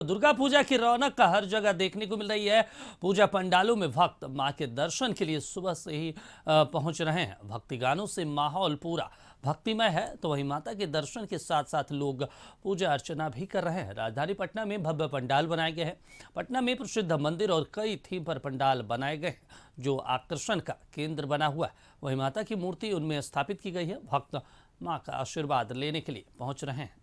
दुर्गा पूजा की रौनक का हर जगह देखने को मिल रही है। पूजा पंडालों में भक्त मां के दर्शन के लिए सुबह से ही पहुंच रहे हैं। भक्ति गानों से माहौल पूरा भक्तिमय है, तो वहीं माता के दर्शन के साथ साथ लोग पूजा अर्चना भी कर रहे हैं। राजधानी पटना में भव्य पंडाल बनाए गए हैं। पटना में प्रसिद्ध मंदिर और कई थीम पर पंडाल बनाए गए हैं, जो आकर्षण का केंद्र बना हुआ है। वहीं माता की मूर्ति उनमें स्थापित की गई है। भक्त मां का आशीर्वाद लेने के लिए पहुंच रहे हैं।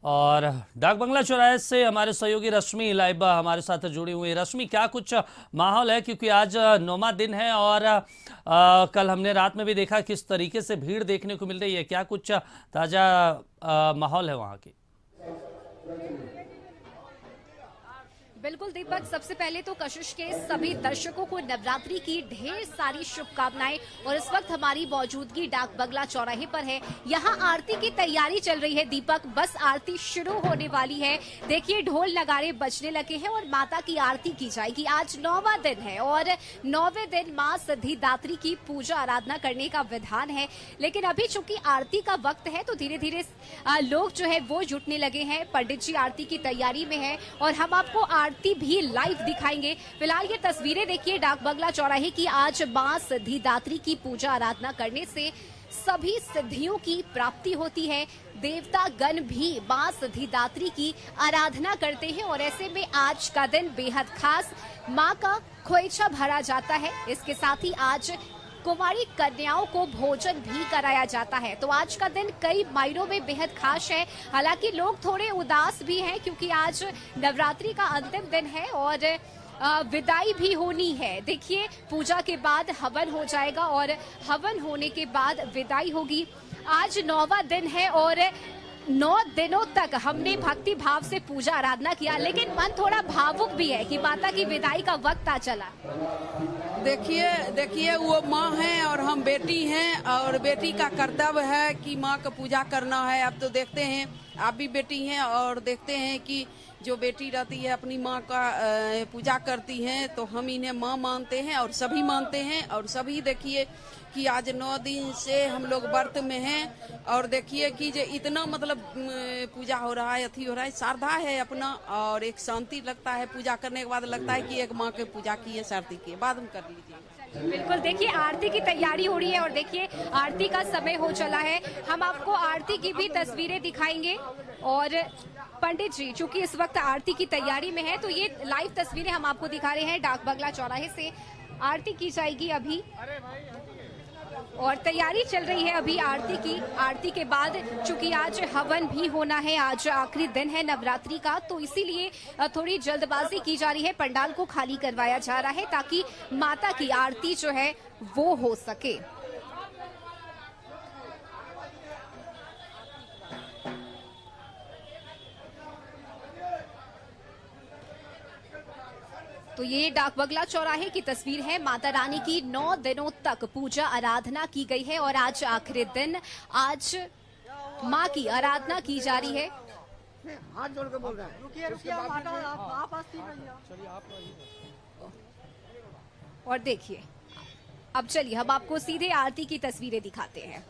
और डाक बंगला चौराहे से हमारे सहयोगी रश्मि लाइव हमारे साथ जुड़ी हुई है। रश्मि, क्या कुछ माहौल है, क्योंकि आज 9वां दिन है और कल हमने रात में भी देखा किस तरीके से भीड़ देखने को मिल रही है। क्या कुछ ताजा माहौल है वहां की? बिल्कुल दीपक, सबसे पहले तो कशिश के सभी दर्शकों को नवरात्रि की ढेर सारी शुभकामनाएं। और इस वक्त हमारी मौजूदगी डाक बंगला चौराहे पर है। यहाँ आरती की तैयारी चल रही है दीपक, बस आरती शुरू होने वाली है। देखिए ढोल नगाड़े बजने लगे हैं और माता की आरती की जाएगी। आज 9वां दिन है और 9वें दिन माँ सिद्धिदात्री की पूजा आराधना करने का विधान है। लेकिन अभी चूंकि आरती का वक्त है तो धीरे धीरे लोग जो है वो जुटने लगे हैं। पंडित जी आरती की तैयारी में है और हम आपको आरती भी लाइव दिखाएंगे। फिलहाल ये तस्वीरें देखिए डाक बंगला चौराहे की। आज मां सिद्धिदात्री की पूजा आराधना करने से सभी सिद्धियों की प्राप्ति होती है। देवता गण भी मां सिद्धिदात्री की आराधना करते हैं और ऐसे में आज का दिन बेहद खास, मां का खोइछा भरा जाता है। इसके साथ ही आज कुमारी कन्याओं को भोजन भी कराया जाता है। तो आज का दिन कई मायनों में बेहद खास है। हालांकि लोग थोड़े उदास भी हैं क्योंकि आज नवरात्रि का अंतिम दिन है और विदाई भी होनी है। देखिए पूजा के बाद हवन हो जाएगा और हवन होने के बाद विदाई होगी। आज 9वां दिन है और 9 दिनों तक हमने भक्ति भाव से पूजा आराधना किया, लेकिन मन थोड़ा भावुक भी है कि माता की विदाई का वक्त आ चला। देखिए वो माँ हैं और हम बेटी हैं और बेटी का कर्तव्य है कि माँ का पूजा करना है। अब तो देखते हैं आप भी बेटी हैं और देखते हैं कि जो बेटी रहती है अपनी माँ का पूजा करती हैं, तो हम इन्हें माँ मानते हैं और सभी मानते हैं। और सभी देखिए कि आज 9 दिन से हम लोग व्रत में हैं और देखिए कि जो इतना मतलब पूजा हो रहा है, अथी हो रहा है, श्रद्धा है अपना और एक शांति लगता है। पूजा करने के बाद लगता है कि एक माँ की पूजा की है, शादी की बाद में कर लीजिए। बिल्कुल, देखिए आरती की तैयारी हो रही है और देखिए आरती का समय हो चला है। हम आपको आरती की भी तस्वीरें दिखाएंगे और पंडित जी चूंकि इस वक्त आरती की तैयारी में है तो ये लाइव तस्वीरें हम आपको दिखा रहे हैं। डाक बंगला चौराहे से आरती की जाएगी अभी और तैयारी चल रही है अभी आरती की। आरती के बाद चूंकि आज हवन भी होना है, आज आखिरी दिन है नवरात्रि का, तो इसीलिए थोड़ी जल्दबाजी की जा रही है। पंडाल को खाली करवाया जा रहा है ताकि माता की आरती जो है वो हो सके। तो ये डाक बंगला चौराहे की तस्वीर है। माता रानी की 9 दिनों तक पूजा आराधना की गई है और आज आखिरी दिन, आज माँ की आराधना की जा रही है। हाथ जोड़ के बोल रहा है। रुकिए और देखिए अब चलिए हम आपको सीधे आरती की तस्वीरें दिखाते हैं।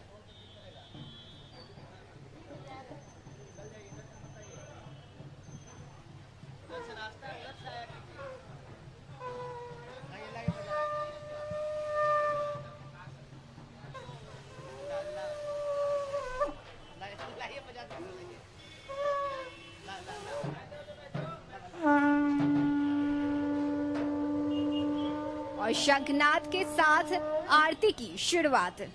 और शंखनाद के साथ आरती की शुरुआत।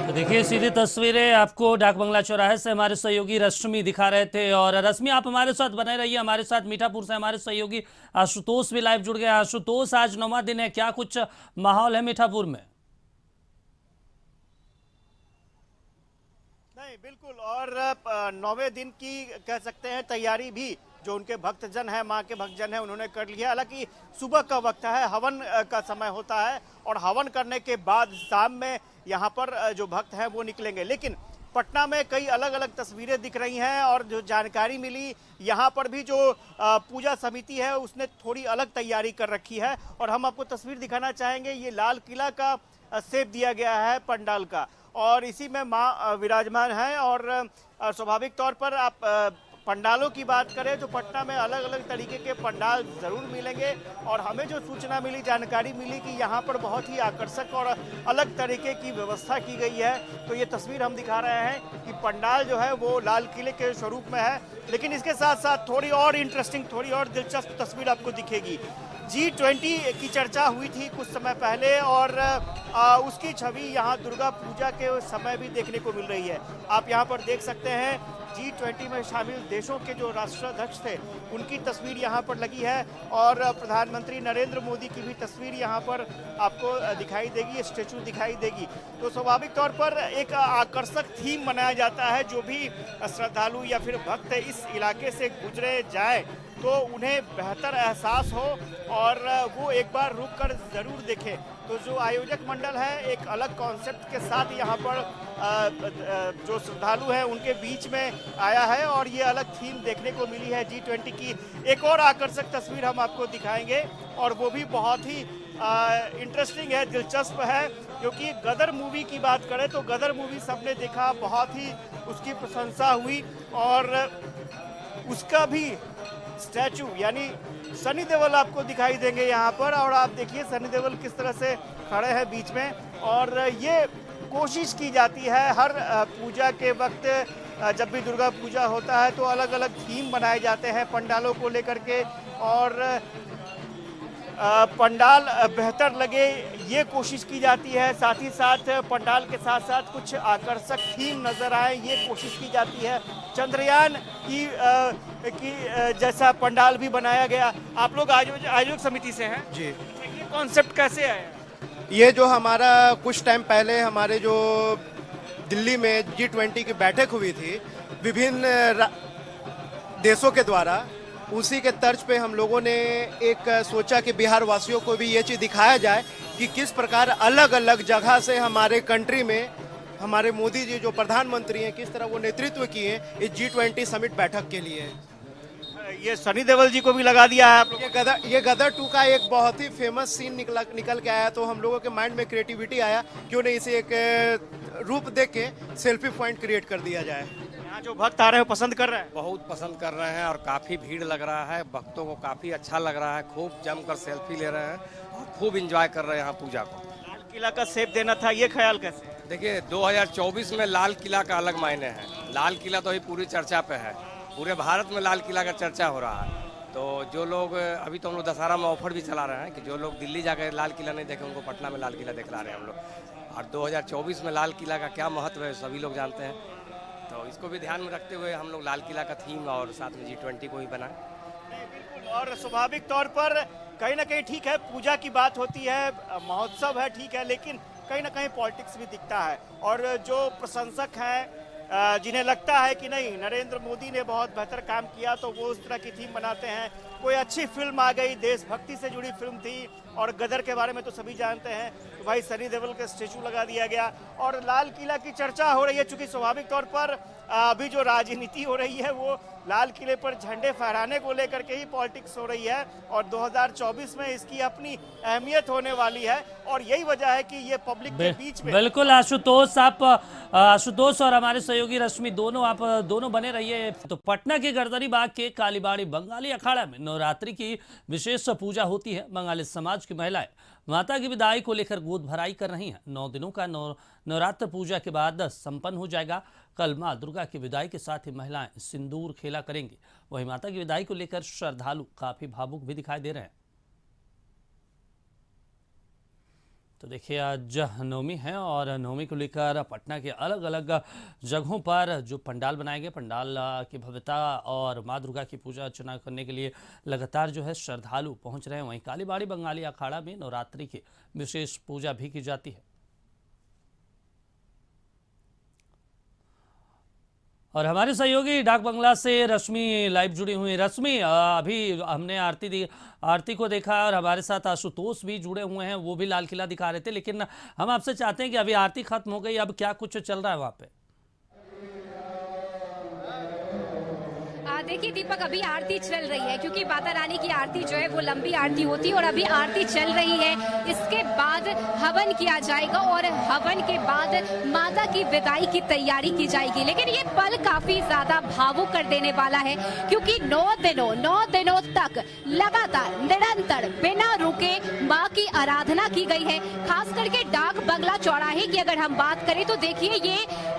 तो देखिए सीधी तस्वीरें आपको डाक बंगला चौराहे से हमारे सहयोगी रश्मि दिखा रहे थे। और रश्मि, आप हमारे साथ बने रहिए। हमारे साथ मीठापुर से हमारे सहयोगी आशुतोष भी लाइव जुड़ गए। आशुतोष, आज 9वां दिन है, क्या कुछ माहौल है मीठापुर में? नहीं, बिल्कुल। और 9वें दिन की कह सकते हैं तैयारी भी जो उनके भक्तजन हैं, माँ के भक्तजन हैं, उन्होंने कर लिया। हालांकि सुबह का वक्त है, हवन का समय होता है और हवन करने के बाद शाम में यहाँ पर जो भक्त हैं वो निकलेंगे। लेकिन पटना में कई अलग अलग तस्वीरें दिख रही हैं और जो जानकारी मिली, यहाँ पर भी जो पूजा समिति है उसने थोड़ी अलग तैयारी कर रखी है। और हम आपको तस्वीर दिखाना चाहेंगे, ये लाल किला का शेप दिया गया है पंडाल का, और इसी में माँ विराजमान है। और स्वाभाविक तौर पर आप पंडालों की बात करें तो पटना में अलग अलग तरीके के पंडाल जरूर मिलेंगे। और हमें जो सूचना मिली, जानकारी मिली कि यहाँ पर बहुत ही आकर्षक और अलग तरीके की व्यवस्था की गई है। तो ये तस्वीर हम दिखा रहे हैं कि पंडाल जो है वो लाल किले के स्वरूप में है। लेकिन इसके साथ साथ थोड़ी और इंटरेस्टिंग, थोड़ी और दिलचस्प तस्वीर आपको दिखेगी। G20 की चर्चा हुई थी कुछ समय पहले और उसकी छवि यहाँ दुर्गा पूजा के समय भी देखने को मिल रही है। आप यहाँ पर देख सकते हैं G20 में शामिल देशों के जो राष्ट्राध्यक्ष थे उनकी तस्वीर यहाँ पर लगी है और प्रधानमंत्री नरेंद्र मोदी की भी तस्वीर यहाँ पर आपको दिखाई देगी, स्टेचू दिखाई देगी। तो स्वाभाविक तौर पर एक आकर्षक थीम बनाया जाता है। जो भी श्रद्धालु या फिर भक्त इस इलाके से गुजरे जाए तो उन्हें बेहतर एहसास हो और वो एक बार रुक कर ज़रूर देखें। तो जो आयोजक मंडल है एक अलग कॉन्सेप्ट के साथ यहाँ पर जो श्रद्धालु हैं उनके बीच में आया है और ये अलग थीम देखने को मिली है G20 की। एक और आकर्षक तस्वीर हम आपको दिखाएंगे और वो भी बहुत ही इंटरेस्टिंग है, दिलचस्प है। क्योंकि गदर मूवी की बात करें तो गदर मूवी सबने देखा, बहुत ही उसकी प्रशंसा हुई और उसका भी स्टैचू यानी सनी देओल आपको दिखाई देंगे यहाँ पर। और आप देखिए सनी देओल किस तरह से खड़े हैं बीच में। और ये कोशिश की जाती है हर पूजा के वक्त, जब भी दुर्गा पूजा होता है तो अलग अलग थीम बनाए जाते हैं पंडालों को लेकर के और पंडाल बेहतर लगे ये कोशिश की जाती है। साथ ही साथ पंडाल के साथ साथ कुछ आकर्षक थीम नजर आए ये कोशिश की जाती है। चंद्रयान की जैसा पंडाल भी बनाया गया। आप लोग आयोजक समिति से हैं जी। ये कॉन्सेप्ट कैसे आया? ये जो हमारा कुछ टाइम पहले हमारे जो दिल्ली में G20 की बैठक हुई थी विभिन्न देशों के द्वारा, उसी के तर्ज पे हम लोगों ने एक सोचा कि बिहार वासियों को भी ये चीज़ दिखाया जाए कि किस प्रकार अलग अलग जगह से हमारे कंट्री में हमारे मोदी जी जो प्रधानमंत्री हैं किस तरह वो नेतृत्व किए इस G20 समिट बैठक के लिए। ये सनी देओल जी को भी लगा दिया है आप लोग। ये गदर 2 का एक बहुत ही फेमस सीन निकल के आया, तो हम लोगों के माइंड में क्रिएटिविटी आया क्यों नहीं इसे एक रूप दे के सेल्फी पॉइंट क्रिएट कर दिया जाए। यहाँ जो भक्त आ रहे हैं पसंद कर रहे हैं, बहुत पसंद कर रहे हैं और काफी भीड़ लग रहा है, भक्तों को काफी अच्छा लग रहा है, खूब जमकर सेल्फी ले रहे हैं और खूब एंजॉय कर रहे हैं यहाँ पूजा को। लाल किला का सेब देना था, ये ख्याल कैसे? देखिए 2024 में लाल किला का अलग मायने है। लाल किला तो अभी पूरी चर्चा पे है, पूरे भारत में लाल किला का चर्चा हो रहा है। तो जो लोग अभी तो हम लोग दशहरा में ऑफर भी चला रहे हैं कि जो लोग दिल्ली जाकर लाल किला नहीं देखे उनको पटना में लाल किला दिखला रहे हैं हम लोग। और 2024 में लाल किला का क्या महत्व है सभी लोग जानते हैं, तो इसको भी ध्यान में रखते हुए हम लोग लाल किला का थीम और साथ में G20 को ही बनाए। बिल्कुल, और स्वाभाविक तौर पर कहीं ना कहीं ठीक है, पूजा की बात होती है, महोत्सव है, ठीक है, लेकिन कहीं ना कहीं पॉलिटिक्स भी दिखता है। और जो प्रशंसक हैं जिन्हें लगता है कि नहीं नरेंद्र मोदी ने बहुत बेहतर काम किया, तो वो उस तरह की थीम बनाते हैं। कोई अच्छी फिल्म आ गई, देशभक्ति से जुड़ी फिल्म थी, और गदर के बारे में तो सभी जानते हैं, तो भाई सनी देओल का स्टेचू लगा दिया गया। और लाल किला की चर्चा हो रही है, चूंकि स्वाभाविक तौर पर अभी जो राजनीति हो रही है वो लाल किले पर झंडे फहराने को लेकर के ही पॉलिटिक्स हो रही है, और 2024 में इसकी अपनी अहमियत होने वाली है, और यही वजह है कि ये पब्लिक के बीच में। बिल्कुल आशुतोष, आप आशुतोष और हमारे सहयोगी रश्मि दोनों आप दोनों बने रहिए। तो पटना के गर्दनी बाग के कालीबाड़ी बंगाली अखाड़ा में नवरात्रि की विशेष पूजा होती है। बंगाली समाज की महिलाएं माता की विदाई को लेकर गोद भराई कर रही हैं। 9 दिनों का नवरात्र पूजा के बाद संपन्न हो जाएगा। कल मां दुर्गा की विदाई के साथ ही महिलाएं सिंदूर खेला करेंगी। वहीं माता की विदाई को लेकर श्रद्धालु काफी भावुक भी दिखाई दे रहे हैं। तो देखिए आज नवमी है और नवमी को लेकर पटना के अलग अलग जगहों पर जो पंडाल बनाए गए, पंडाल की भव्यता और मां दुर्गा की पूजा अर्चना करने के लिए लगातार जो है श्रद्धालु पहुंच रहे हैं। वहीं कालीबाड़ी बंगाली अखाड़ा में नवरात्रि की विशेष पूजा भी की जाती है। और हमारे सहयोगी डाक बंगला से रश्मि लाइव जुड़ी हुई। रश्मि, अभी हमने आरती को देखा और हमारे साथ आशुतोष भी जुड़े हुए हैं, वो भी लाल किला दिखा रहे थे, लेकिन हम आपसे चाहते हैं कि अभी आरती खत्म हो गई, अब क्या कुछ चल रहा है वहाँ पे? देखिए दीपक, अभी आरती चल रही है, क्योंकि माता रानी की आरती जो है वो लंबी आरती होती है और अभी आरती चल रही है। इसके बाद हवन किया जाएगा और हवन के बाद माता की विदाई की तैयारी की जाएगी। लेकिन ये पल काफी ज्यादा भावुक कर देने वाला है, क्योंकि 9 दिनों तक लगातार निरंतर बिना रुके माँ की आराधना की गई है। खास करके डाक बंगला चौराहे की अगर हम बात करें तो देखिए ये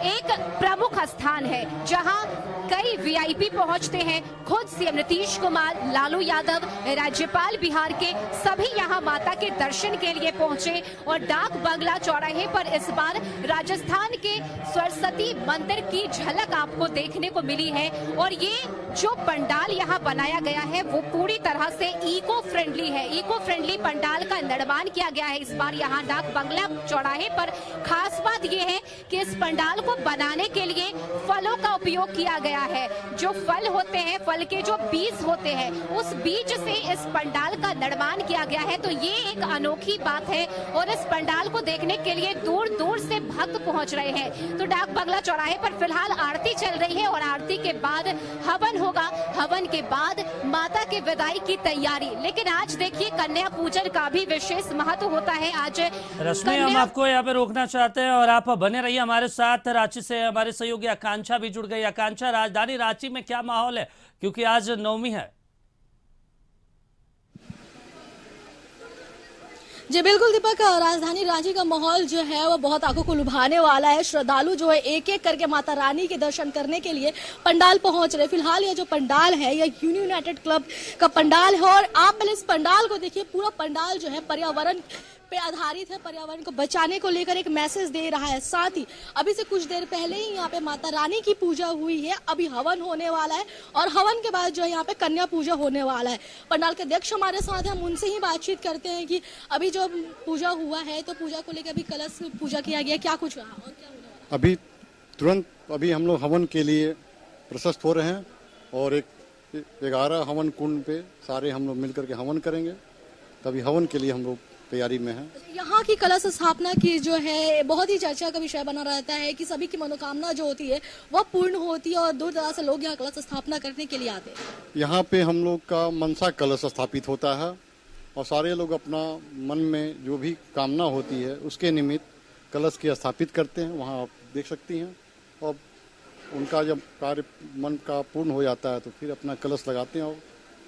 एक प्रमुख स्थान है जहाँ कई वीआईपी पहुंचते हैं। खुद सीएम नीतीश कुमार, लालू यादव, राज्यपाल बिहार के सभी यहां माता के दर्शन के लिए पहुंचे। और डाक बंगला चौराहे पर इस बार राजस्थान के सरस्वती मंदिर की झलक आपको देखने को मिली है। और ये जो पंडाल यहां बनाया गया है वो पूरी तरह से इको फ्रेंडली है। इको फ्रेंडली पंडाल का निर्माण किया गया है इस बार यहां डाक बंगला चौराहे पर। खास बात यह है कि इस पंडाल को बनाने के लिए फलों का उपयोग किया गया है। जो फल होते हैं, फल के जो बीज होते हैं, उस बीज से इस पंडाल का निर्माण किया गया है। तो ये एक अनोखी बात है और इस पंडाल को देखने के लिए दूर दूर से भक्त पहुंच रहे हैं। तो डाक बंगला चौराहे पर फिलहाल आरती चल रही है और आरती के बाद हवन होगा। हवन के बाद माता की विदाई की तैयारी। लेकिन आज देखिए कन्या पूजन का भी विशेष महत्व होता है। आज रश्मि, हम आपको यहाँ पे रोकना चाहते हैं और आप बने रहिए हमारे साथ। रांची से हमारे सहयोगी आकांक्षा भी जुड़ गई। आकांक्षा, राजधानी रांची में क्या माहौल है, क्योंकि आज नवमी है? जी बिल्कुल दीपक, राजधानी रांची का माहौल जो है वो बहुत आंखों को लुभाने वाला है। श्रद्धालु जो है एक एक करके माता रानी के दर्शन करने के लिए पंडाल पहुंच रहे। फिलहाल ये जो पंडाल है ये यूनाइटेड क्लब का पंडाल है और आप पहले इस पंडाल को देखिए। पूरा पंडाल जो है पर्यावरण पे आधारित है, पर्यावरण को बचाने को लेकर एक मैसेज दे रहा है। साथ ही अभी से कुछ देर पहले ही यहाँ पे माता रानी की पूजा हुई है, अभी हवन होने वाला है और हवन के बाद जो है यहाँ पे कन्या पूजा होने वाला है। पंडाल के अध्यक्ष हमारे साथ हैं, हम उनसे ही बातचीत करते हैं कि अभी जो पूजा हुआ है तो पूजा को लेकर अभी कलश पूजा किया गया, क्या कुछ रहा और क्या होने वाला? अभी तुरंत अभी हम लोग हवन के लिए प्रशस्त हो रहे हैं और एक 11 हवन कुंड पे सारे हम लोग मिलकर के हवन करेंगे। तभी हवन के लिए हम लोग तैयारी में हैं। यहाँ की कलश स्थापना की जो है बहुत ही चर्चा का विषय बना रहता है कि सभी की मनोकामना जो होती है वह पूर्ण होती है और दूर दराज से लोग यहाँ कलश स्थापना करने के लिए आते हैं। यहाँ पे हम लोग का मनसा कलश स्थापित होता है और सारे लोग अपना मन में जो भी कामना होती है उसके निमित्त कलश की स्थापित करते हैं। वहाँ आप देख सकती हैं और उनका जब कार्य मन का पूर्ण हो जाता है तो फिर अपना कलश लगाते हैं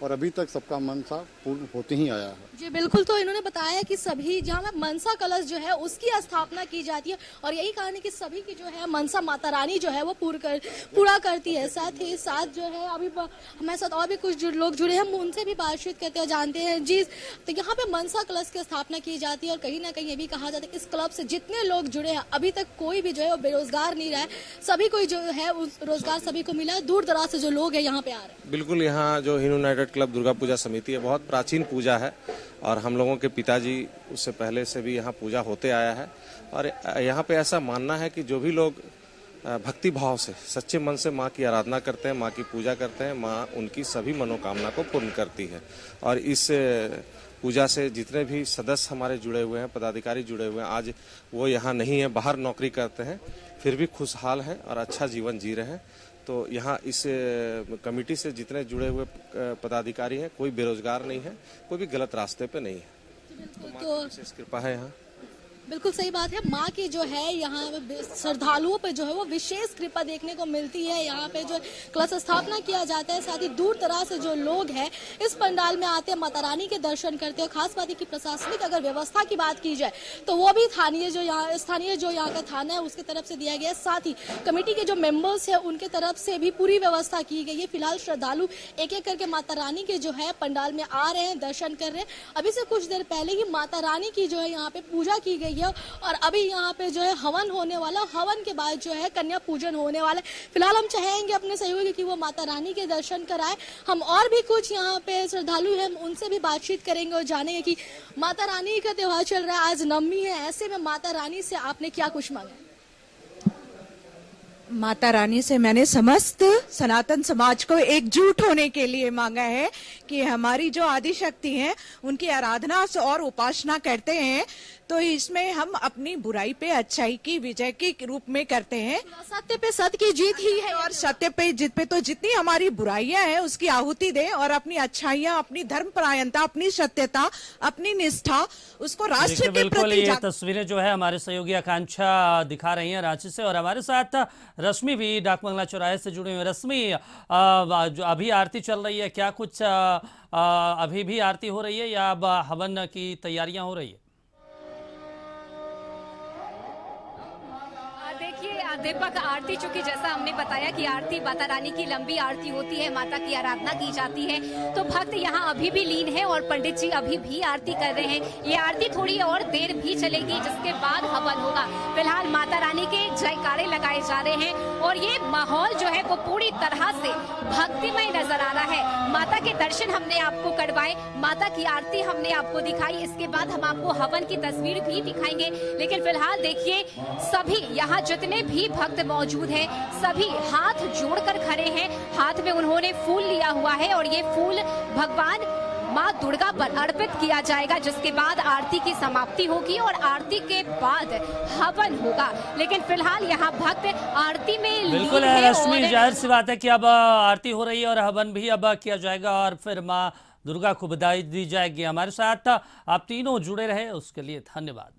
और अभी तक सबका मनसा पूर्ण होते ही आया है। जी बिल्कुल, तो इन्होंने बताया कि सभी जहाँ में मनसा कलश जो है उसकी स्थापना की जाती है और यही कारण है कि सभी की जो है मनसा माता रानी जो है वो पूरा करती है। साथ ही साथ जो है अभी हमारे साथ और भी कुछ लोग जुड़े हैं, हम उनसे भी बातचीत करते हैं, जानते हैं। जी, तो यहाँ पे मनसा कलश की स्थापना की जाती है और कहीं ना कहीं ये भी कहा जाता है कि इस क्लब से जितने लोग जुड़े हैं अभी तक कोई भी जो है वो बेरोजगार नहीं रहा है, सभी को जो है रोजगार सभी को मिला है। दूर दराज से जो लोग है यहाँ पे आ रहे हैं। बिल्कुल, यहाँ जो हिंदू यूनाइटेड क्लब दुर्गा पूजा समिति है बहुत प्राचीन पूजा है और हम लोगों के पिताजी उससे पहले से भी यहाँ पूजा होते आया है। और यहाँ पे ऐसा मानना है कि जो भी लोग भक्ति भाव से सच्चे मन से माँ की आराधना करते हैं, माँ की पूजा करते हैं, माँ उनकी सभी मनोकामना को पूर्ण करती है। और इस पूजा से जितने भी सदस्य हमारे जुड़े हुए हैं, पदाधिकारी जुड़े हुए हैं, आज वो यहाँ नहीं है, बाहर नौकरी करते हैं, फिर भी खुशहाल हैं और अच्छा जीवन जी रहे हैं। तो यहाँ इस कमेटी से जितने जुड़े हुए पदाधिकारी हैं कोई बेरोजगार नहीं है, कोई भी गलत रास्ते पे नहीं है। तो विशेष कृपा है यहाँ। बिल्कुल सही बात है, माँ की जो है यहाँ श्रद्धालुओं पे जो है वो विशेष कृपा देखने को मिलती है। यहाँ पे जो कलश स्थापना किया जाता है, साथ ही दूर दराज से जो लोग हैं इस पंडाल में आते हैं, माता रानी के दर्शन करते हैं। खास बात है कि प्रशासनिक अगर व्यवस्था की बात की जाए तो वो भी स्थानीय जो यहाँ का थाना है उसकी तरफ से दिया गया है। साथ ही कमेटी के जो मेंबर्स है उनके तरफ से भी पूरी व्यवस्था की गई है। फिलहाल श्रद्धालु एक एक करके माता रानी के जो है पंडाल में आ रहे हैं, दर्शन कर रहे हैं। अभी से कुछ देर पहले ही माता रानी की जो है यहाँ पे पूजा की गई और अभी यहाँ पे जो है हवन होने वाला, हवन के बाद जो है कन्या पूजन होने वाला है। फिलहाल हम चाहेंगे अपने सहयोगी कि वो माता रानी के दर्शन कराए। हम और भी कुछ यहाँ पे श्रद्धालु हैं उनसे भी बातचीत करेंगे और जानेंगे कि माता रानी का त्योहार चल रहा है, आज नवमी है, ऐसे में माता रानी से आपने क्या कुछ मांगा? माता रानी से मैंने समस्त सनातन समाज को एकजुट होने के लिए मांगा है कि हमारी जो आदि शक्ति है उनकी आराधना और उपासना करते हैं तो इसमें हम अपनी बुराई पे अच्छाई की विजय के रूप में करते हैं। सत्य पे सत्य की जीत ही है और सत्य पे जीत पे तो जितनी हमारी बुराइयां हैं उसकी आहुति दें और अपनी अच्छाइयां, अपनी धर्मपरायणता, अपनी सत्यता, अपनी निष्ठा उसको राष्ट्र के प्रति। ये तस्वीरें जो है हमारे सहयोगी आकांक्षा दिखा रही हैं रांची से और हमारे साथ रश्मि भी डाक बंगला चौराहे से जुड़ी हुई। रश्मि, जो अभी आरती चल रही है, क्या कुछ अभी भी आरती हो रही है या अब हवन की तैयारियां हो रही है? दीपक, आरती चूंकि जैसा हमने बताया कि आरती माता रानी की लंबी आरती होती है, माता की आराधना की जाती है, तो भक्त यहाँ अभी भी लीन है और पंडित जी अभी भी आरती कर रहे हैं। ये आरती थोड़ी और देर भी चलेगी जिसके बाद हवन होगा। फिलहाल माता रानी के जयकारे लगाए जा रहे हैं और ये माहौल जो है वो पूरी तरह से भक्तिमय नजर आ रहा है। माता के दर्शन हमने आपको करवाए, माता की आरती हमने आपको दिखाई, इसके बाद हम आपको हवन की तस्वीर भी दिखाएंगे। लेकिन फिलहाल देखिए सभी यहाँ जितने भी भक्त मौजूद हैं सभी हाथ जोड़कर खड़े हैं। हाथ में उन्होंने फूल लिया हुआ है और ये फूल भगवान माँ दुर्गा पर अर्पित किया जाएगा, जिसके बाद आरती की समाप्ति होगी और आरती के बाद हवन होगा। लेकिन फिलहाल यहाँ भक्त आरती में बिल्कुल है रश्मि, जाहिर सी बात है कि अब आरती हो रही है और हवन भी अब किया जाएगा और फिर माँ दुर्गा को बधाई दी जाएगी। हमारे साथ आप तीनों जुड़े रहे उसके लिए धन्यवाद।